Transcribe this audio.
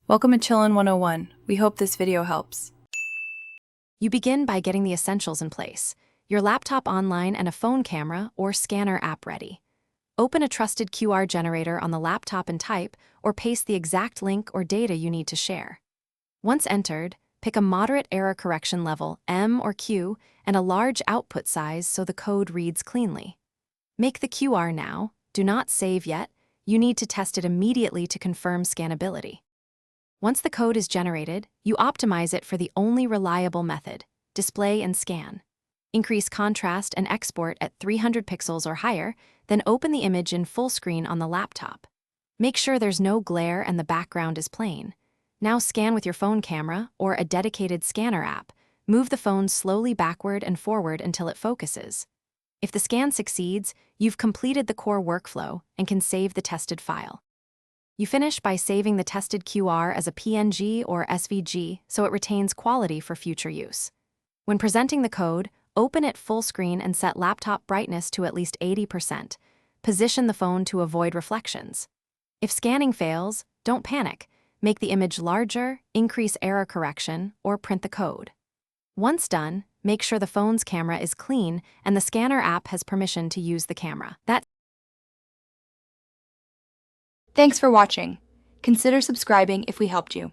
Welcome to Chillin' 101. We hope this video helps. You begin by getting the essentials in place: your laptop online and a phone camera or scanner app ready. Open a trusted QR generator on the laptop and type or paste the exact link or data you need to share. Once entered, pick a moderate error correction level, M or Q, and a large output size so the code reads cleanly. Make the QR now. Do not save yet. You need to test it immediately to confirm scannability. Once the code is generated, you optimize it for the only reliable method: display and scan. Increase contrast and export at 300 pixels or higher, then open the image in full screen on the laptop. Make sure there's no glare and the background is plain. Now scan with your phone camera or a dedicated scanner app. Move the phone slowly backward and forward until it focuses. If the scan succeeds, you've completed the core workflow and can save the tested file. You finish by saving the tested QR as a PNG or SVG so it retains quality for future use. When presenting the code, open it full screen and set laptop brightness to at least 80%. Position the phone to avoid reflections. If scanning fails, don't panic. Make the image larger, increase error correction, or print the code. Once done, make sure the phone's camera is clean and the scanner app has permission to use the camera. Thanks for watching. Consider subscribing if we helped you.